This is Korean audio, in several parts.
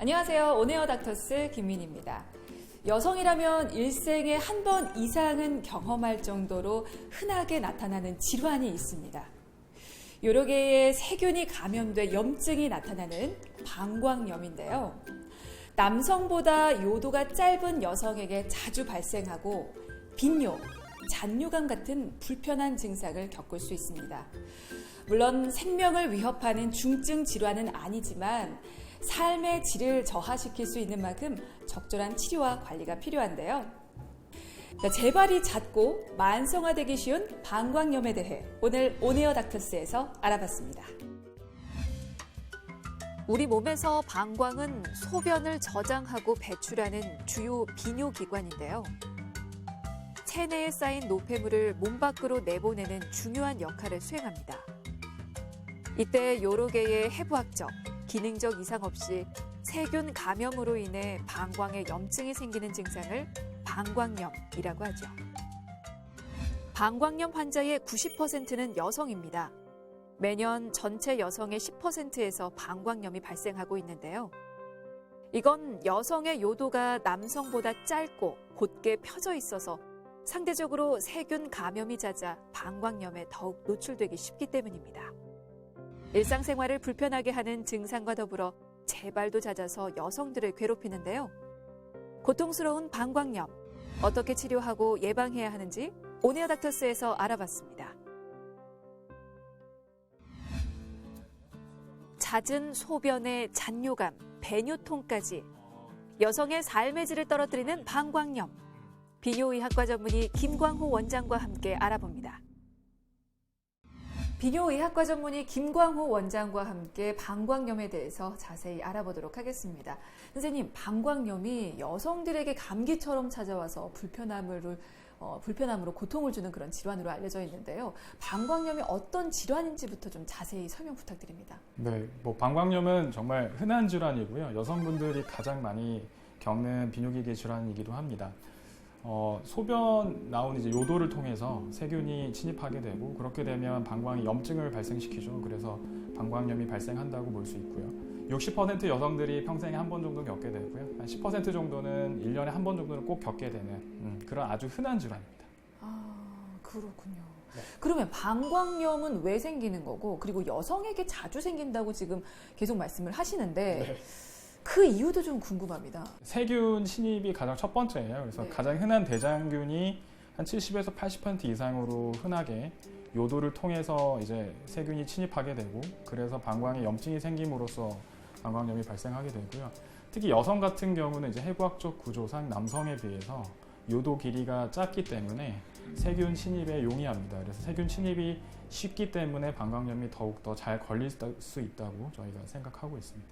안녕하세요. 온에어 닥터스 김민희입니다. 여성이라면 일생에 한 번 이상은 경험할 정도로 흔하게 나타나는 질환이 있습니다. 여러 개의 세균이 감염돼 염증이 나타나는 방광염인데요. 남성보다 요도가 짧은 여성에게 자주 발생하고 빈뇨, 잔뇨감 같은 불편한 증상을 겪을 수 있습니다. 물론 생명을 위협하는 중증 질환은 아니지만 삶의 질을 저하시킬 수 있는 만큼 적절한 치료와 관리가 필요한데요. 재발이 잦고 만성화되기 쉬운 방광염에 대해 오늘 온에어 닥터스에서 알아봤습니다. 우리 몸에서 방광은 소변을 저장하고 배출하는 주요 비뇨기관인데요. 체내에 쌓인 노폐물을 몸 밖으로 내보내는 중요한 역할을 수행합니다. 이때 여러 개의 해부학적, 기능적 이상 없이 세균 감염으로 인해 방광에 염증이 생기는 증상을 방광염이라고 하죠. 방광염 환자의 90%는 여성입니다. 매년 전체 여성의 10%에서 방광염이 발생하고 있는데요. 이건 여성의 요도가 남성보다 짧고 곧게 펴져 있어서 상대적으로 세균 감염이 잦아 방광염에 더욱 노출되기 쉽기 때문입니다. 일상생활을 불편하게 하는 증상과 더불어 재발도 잦아서 여성들을 괴롭히는데요. 고통스러운 방광염, 어떻게 치료하고 예방해야 하는지 온에어 닥터스에서 알아봤습니다. 잦은 소변의 잔뇨감, 배뇨통까지 여성의 삶의 질을 떨어뜨리는 방광염. 비뇨의학과 전문의 김광호 원장과 함께 알아봅니다. 비뇨의학과 전문의 김광호 원장과 함께 방광염에 대해서 자세히 알아보도록 하겠습니다. 선생님, 방광염이 여성들에게 감기처럼 찾아와서 불편함으로 고통을 주는 그런 질환으로 알려져 있는데요. 방광염이 어떤 질환인지부터 좀 자세히 설명 부탁드립니다. 네, 방광염은 정말 흔한 질환이고요. 여성분들이 가장 많이 겪는 비뇨기계 질환이기도 합니다. 소변 나온 이제 요도를 통해서 세균이 침입하게 되고 그렇게 되면 방광이 염증을 발생시키죠. 그래서 방광염이 발생한다고 볼 수 있고요. 60% 여성들이 평생에 한 번 정도 겪게 되고요. 한 10% 정도는 1년에 한 번 정도는 꼭 겪게 되는 그런 아주 흔한 질환입니다. 아, 그렇군요. 네. 그러면 방광염은 왜 생기는 거고, 그리고 여성에게 자주 생긴다고 지금 계속 말씀을 하시는데 네. 그 이유도 좀 궁금합니다. 세균 침입이 가장 첫 번째예요. 그래서 가장 흔한 대장균이 한 70에서 80% 이상으로 흔하게 요도를 통해서 이제 세균이 침입하게 되고 그래서 방광에 염증이 생김으로써 방광염이 발생하게 되고요. 특히 여성 같은 경우는 이제 해부학적 구조상 남성에 비해서 요도 길이가 작기 때문에 세균 침입에 용이합니다. 그래서 세균 침입이 쉽기 때문에 방광염이 더욱더 잘 걸릴 수 있다고 저희가 생각하고 있습니다.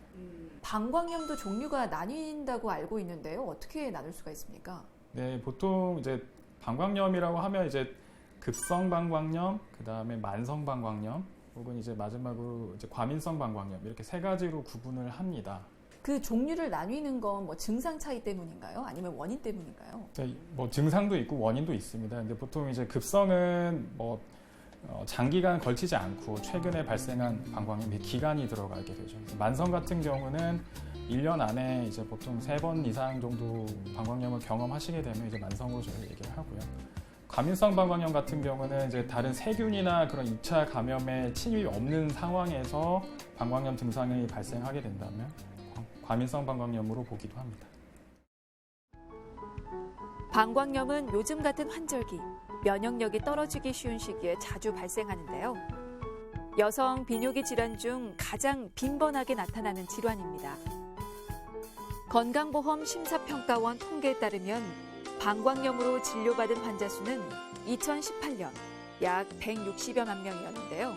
방광염도 종류가 나뉜다고 알고 있는데요. 어떻게 나눌 수가 있습니까? 네, 보통 이제 방광염이라고 하면 이제 급성 방광염, 그 다음에 만성 방광염, 혹은 이제 마지막으로 이제 과민성 방광염 이렇게 세 가지로 구분을 합니다. 그 종류를 나뉘는 건 뭐 증상 차이 때문인가요? 아니면 원인 때문인가요? 증상도 있고 원인도 있습니다. 근데 보통 이제 급성은 장기간 걸치지 않고 최근에 발생한 방광염의 기간이 들어가게 되죠. 만성 같은 경우는 1년 안에 이제 보통 3번 이상 정도 방광염을 경험하시게 되면 이제 만성으로 저희가 얘기를 하고요. 과민성 방광염 같은 경우는 이제 다른 세균이나 그런 2차 감염의 침입이 없는 상황에서 방광염 증상이 발생하게 된다면 과민성 방광염으로 보기도 합니다. 방광염은 요즘 같은 환절기, 면역력이 떨어지기 쉬운 시기에 자주 발생하는데요. 여성 비뇨기 질환 중 가장 빈번하게 나타나는 질환입니다. 건강보험 심사평가원 통계에 따르면 방광염으로 진료받은 환자 수는 2018년 약 160여만 명이었는데요.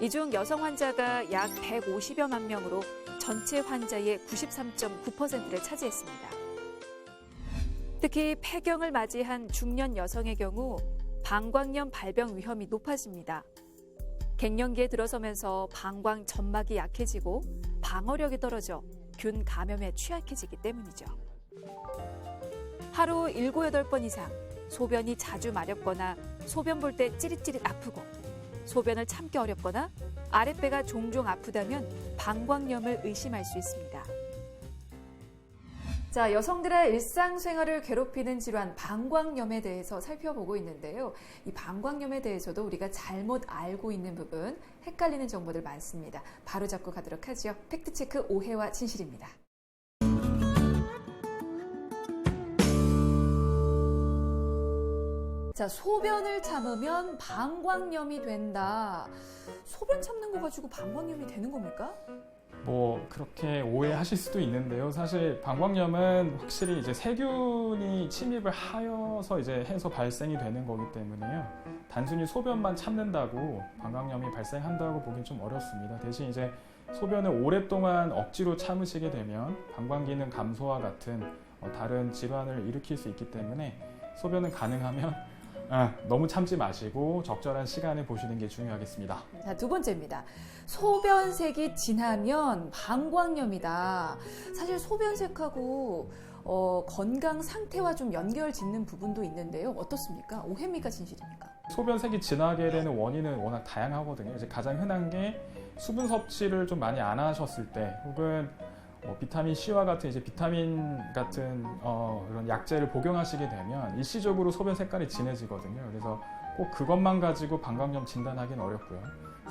이 중 여성 환자가 약 150여만 명으로 전체 환자의 93.9%를 차지했습니다. 특히 폐경을 맞이한 중년 여성의 경우 방광염 발병 위험이 높아집니다. 갱년기에 들어서면서 방광 점막이 약해지고 방어력이 떨어져 균 감염에 취약해지기 때문이죠. 하루 7, 8번 이상 소변이 자주 마렵거나 소변 볼 때 찌릿찌릿 아프고 소변을 참기 어렵거나 아랫배가 종종 아프다면 방광염을 의심할 수 있습니다. 자, 여성들의 일상생활을 괴롭히는 질환 방광염에 대해서 살펴보고 있는데요. 이 방광염에 대해서도 우리가 잘못 알고 있는 부분, 헷갈리는 정보들 많습니다. 바로 잡고 가도록 하죠. 팩트체크 오해와 진실입니다. 자, 소변을 참으면 방광염이 된다. 소변 참는 거 가지고 방광염이 되는 겁니까? 뭐 그렇게 오해하실 수도 있는데요. 사실 방광염은 확실히 이제 세균이 침입을 하여서 이제 해서 발생이 되는 거기 때문에요. 단순히 소변만 참는다고 방광염이 발생한다고 보긴 좀 어렵습니다. 대신 이제 소변을 오랫동안 억지로 참으시게 되면 방광 기능 감소와 같은 다른 질환을 일으킬 수 있기 때문에 소변은 가능하면 너무 참지 마시고 적절한 시간을 보시는 게 중요하겠습니다. 자, 두 번째입니다. 소변색이 진하면 방광염이다. 사실 소변색하고 건강 상태와 좀 연결 짓는 부분도 있는데요. 어떻습니까? 오해입니까? 진실입니까? 소변색이 진하게 되는 원인은 워낙 다양하거든요. 이제 가장 흔한 게 수분 섭취를 좀 많이 안 하셨을 때, 혹은 비타민 C와 같은 이제 비타민 같은 이런 약재를 복용하시게 되면 일시적으로 소변 색깔이 진해지거든요. 그래서 꼭 그것만 가지고 방광염 진단하기는 어렵고요.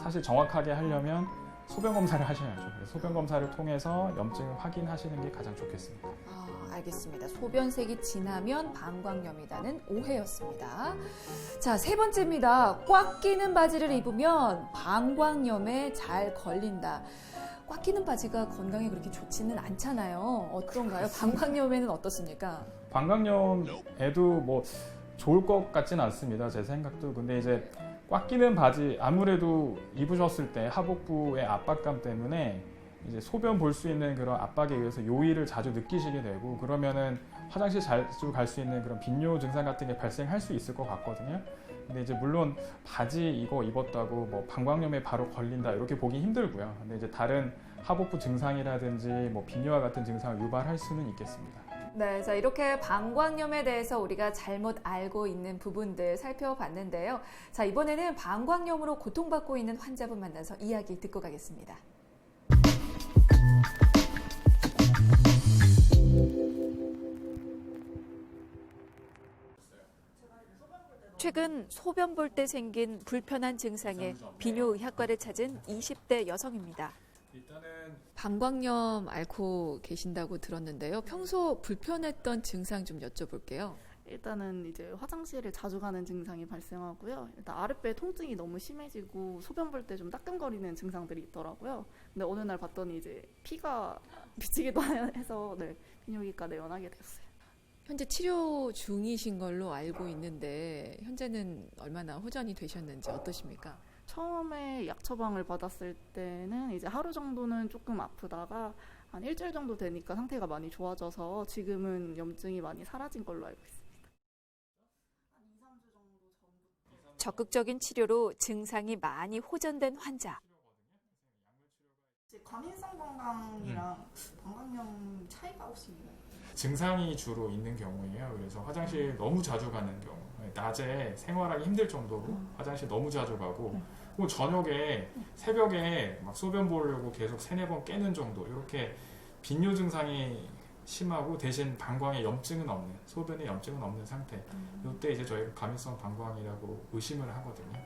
사실 정확하게 하려면 소변 검사를 하셔야죠. 소변 검사를 통해서 염증을 확인하시는 게 가장 좋겠습니다. 알겠습니다. 소변색이 진하면 방광염이라는 오해였습니다. 자, 세 번째입니다. 꽉 끼는 바지를 입으면 방광염에 잘 걸린다. 꽉 끼는 바지가 건강에 그렇게 좋지는 않잖아요. 어떤가요? 방광염에는 어떻습니까? 방광염에도 뭐 좋을 것 같지는 않습니다. 제 생각도. 근데 이제 꽉 끼는 바지 아무래도 입으셨을 때 하복부의 압박감 때문에 이제 소변 볼 수 있는 그런 압박에 의해서 요일을 자주 느끼시게 되고, 그러면은 화장실 자주 갈 수 있는 그런 빈뇨 증상 같은 게 발생할 수 있을 것 같거든요. 근데 이제 물론 바지 이거 입었다고 뭐 방광염에 바로 걸린다 이렇게 보기 힘들고요. 근데 이제 다른 하복부 증상이라든지 뭐 빈뇨와 같은 증상을 유발할 수는 있겠습니다. 네, 자, 이렇게 방광염에 대해서 우리가 잘못 알고 있는 부분들 살펴봤는데요. 자, 이번에는 방광염으로 고통받고 있는 환자분 만나서 이야기 듣고 가겠습니다. 최근 소변 볼 때 생긴 불편한 증상에 비뇨의학과를 찾은 20대 여성입니다. 방광염 앓고 계신다고 들었는데요. 평소 불편했던 증상 좀 여쭤볼게요. 일단은 이제 화장실을 자주 가는 증상이 발생하고요. 일단 아랫배 통증이 너무 심해지고 소변 볼 때 좀 따끔거리는 증상들이 있더라고요. 근데 어느 날 봤더니 이제 피가 미치기도 해서 비뇨기과 내원하게 되었어요. 현재 치료 중이신 걸로 알고 있는데 현재는 얼마나 호전이 되셨는지 어떠십니까? 처음에 약 처방을 받았을 때는 이제 하루 정도는 조금 아프다가 한 일주일 정도 되니까 상태가 많이 좋아져서 지금은 염증이 많이 사라진 걸로 알고 있습니다. 한 2, 3주 정도 전부터 적극적인 치료로 증상이 많이 호전된 환자. 과민성 방광이랑 방광염 차이가 혹시 있나요? 증상이 주로 있는 경우예요. 그래서 화장실 너무 자주 가는 경우, 낮에 생활하기 힘들 정도로 화장실 너무 자주 가고, 또 저녁에 새벽에 막 소변 보려고 계속 3-4번 깨는 정도, 이렇게 빈뇨 증상이 심하고 대신 방광에 염증은 없는, 소변에 염증은 없는 상태. 이때 이제 저희가 과민성 방광이라고 의심을 하거든요.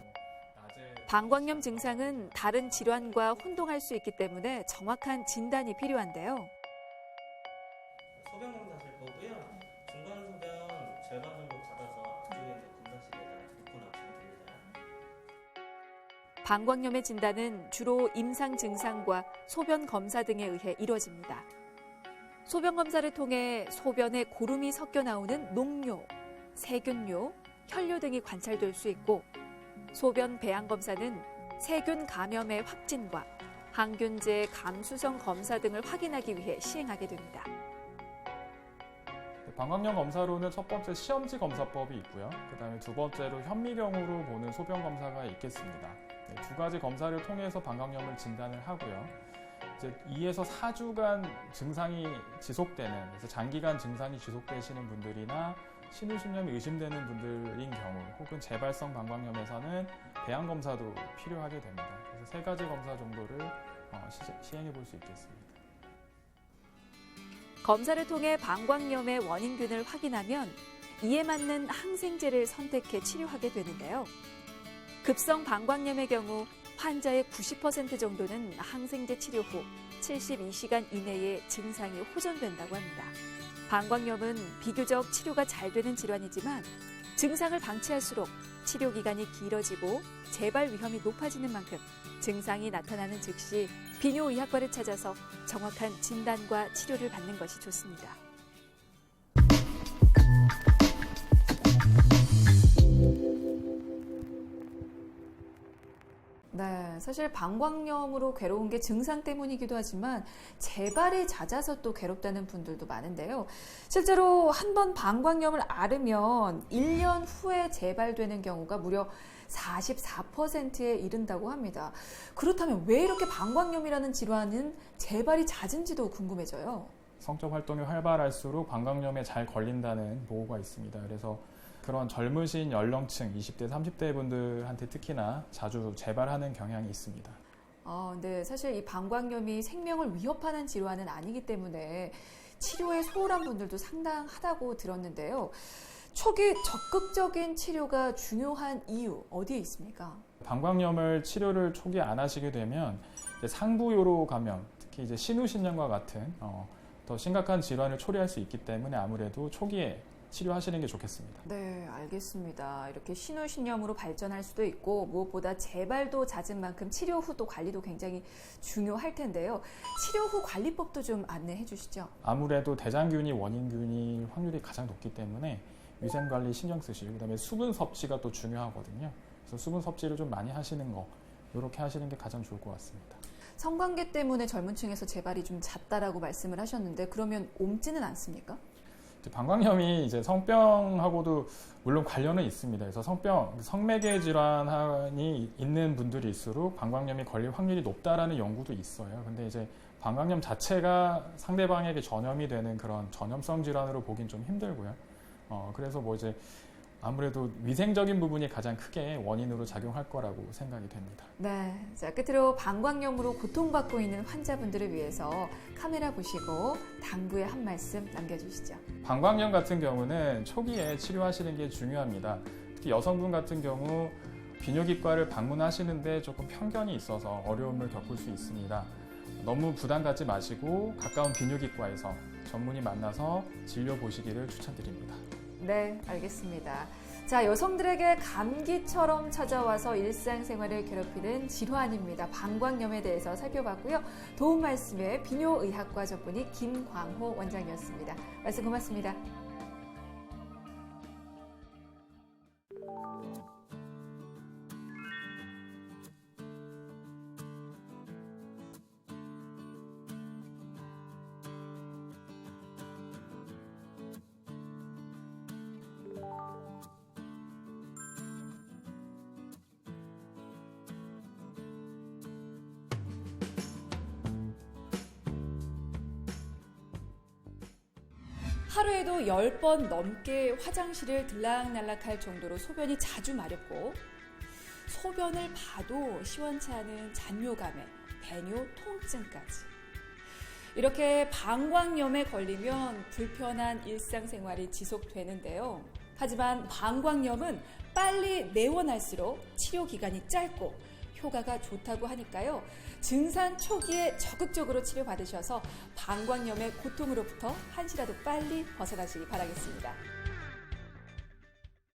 방광염 증상은 다른 질환과 혼동할 수 있기 때문에 정확한 진단이 필요한데요. 소변 검사실 거고요. 중간 소변 절반 정도 받아서 그중에 이제 검사실에다가 놓고 나오시면 됩니다. 방광염의 진단은 주로 임상 증상과 소변 검사 등에 의해 이루어집니다. 소변 검사를 통해 소변에 고름이 섞여 나오는 녹료, 세균료, 혈뇨 등이 관찰될 수 있고, 소변 배양 검사는 세균 감염의 확진과 항균제 감수성 검사 등을 확인하기 위해 시행하게 됩니다. 방광염 검사로는 첫 번째 시험지 검사법이 있고요. 그다음에 두 번째로 현미경으로 보는 소변 검사가 있겠습니다. 두 가지 검사를 통해서 방광염을 진단을 하고요. 이제 2에서 4주간 증상이 지속되는, 그래서 장기간 증상이 지속되시는 분들이나 신우신염이 의심되는 분들인 경우, 혹은 재발성 방광염에서는 배양 검사도 필요하게 됩니다. 그래서 3가지 검사 정도를 시행해 볼 수 있겠습니다. 검사를 통해 방광염의 원인균을 확인하면 이에 맞는 항생제를 선택해 치료하게 되는데요. 급성 방광염의 경우 환자의 90% 정도는 항생제 치료 후 72시간 이내에 증상이 호전된다고 합니다. 방광염은 비교적 치료가 잘 되는 질환이지만 증상을 방치할수록 치료 기간이 길어지고 재발 위험이 높아지는 만큼 증상이 나타나는 즉시 비뇨의학과를 찾아서 정확한 진단과 치료를 받는 것이 좋습니다. 네, 사실 방광염으로 괴로운 게 증상 때문이기도 하지만 재발이 잦아서 또 괴롭다는 분들도 많은데요. 실제로 한 번 방광염을 앓으면 1년 후에 재발되는 경우가 무려 44%에 이른다고 합니다. 그렇다면 왜 이렇게 방광염이라는 질환은 재발이 잦은지도 궁금해져요. 성적 활동이 활발할수록 방광염에 잘 걸린다는 보고가 있습니다. 그래서 그런 젊으신 연령층 20대, 30대 분들한테 특히나 자주 재발하는 경향이 있습니다. 네, 사실 이 방광염이 생명을 위협하는 질환은 아니기 때문에 치료에 소홀한 분들도 상당하다고 들었는데요. 초기 적극적인 치료가 중요한 이유 어디에 있습니까? 방광염을 치료를 초기에 안 하시게 되면 이제 상부요로 감염, 특히 이제 신우신염과 같은 더 심각한 질환을 초래할 수 있기 때문에 아무래도 초기에 치료하시는 게 좋겠습니다. 네, 알겠습니다. 이렇게 신우신염으로 발전할 수도 있고 무엇보다 재발도 잦은 만큼 치료 후 또 관리도 굉장히 중요할 텐데요. 치료 후 관리법도 좀 안내해 주시죠. 아무래도 대장균이 원인균일 확률이 가장 높기 때문에 위생관리 신경 쓰시고 그다음에 수분 섭취가 또 중요하거든요. 그래서 수분 섭취를 좀 많이 하시는 거 이렇게 하시는 게 가장 좋을 것 같습니다. 성관계 때문에 젊은 층에서 재발이 좀 잦다라고 말씀을 하셨는데 그러면 옮지는 않습니까? 방광염이 이제 성병하고도 물론 관련은 있습니다. 그래서 성매개 질환이 있는 분들일수록 방광염이 걸릴 확률이 높다라는 연구도 있어요. 근데 이제 방광염 자체가 상대방에게 전염이 되는 그런 전염성 질환으로 보긴 좀 힘들고요. 그래서 뭐 이제 아무래도 위생적인 부분이 가장 크게 원인으로 작용할 거라고 생각이 됩니다. 네, 자 끝으로 방광염으로 고통받고 있는 환자분들을 위해서 카메라 보시고 당부의 한 말씀 남겨주시죠. 방광염 같은 경우는 초기에 치료하시는 게 중요합니다. 특히 여성분 같은 경우 비뇨기과를 방문하시는데 조금 편견이 있어서 어려움을 겪을 수 있습니다. 너무 부담 갖지 마시고 가까운 비뇨기과에서 전문의 만나서 진료 보시기를 추천드립니다. 네, 알겠습니다. 자, 여성들에게 감기처럼 찾아와서 일상생활을 괴롭히는 질환입니다. 방광염에 대해서 살펴봤고요. 도움 말씀에 비뇨의학과 전문의 김광호 원장이었습니다. 말씀 고맙습니다. 하루에도 10번 넘게 화장실을 들락날락할 정도로 소변이 자주 마렵고 소변을 봐도 시원치 않은 잔뇨감에 배뇨 통증까지. 이렇게 방광염에 걸리면 불편한 일상생활이 지속되는데요. 하지만 방광염은 빨리 내원할수록 치료 기간이 짧고 효과가 좋다고 하니까요. 증상 초기에 적극적으로 치료받으셔서 방광염의 고통으로부터 한시라도 빨리 벗어나시기 바라겠습니다.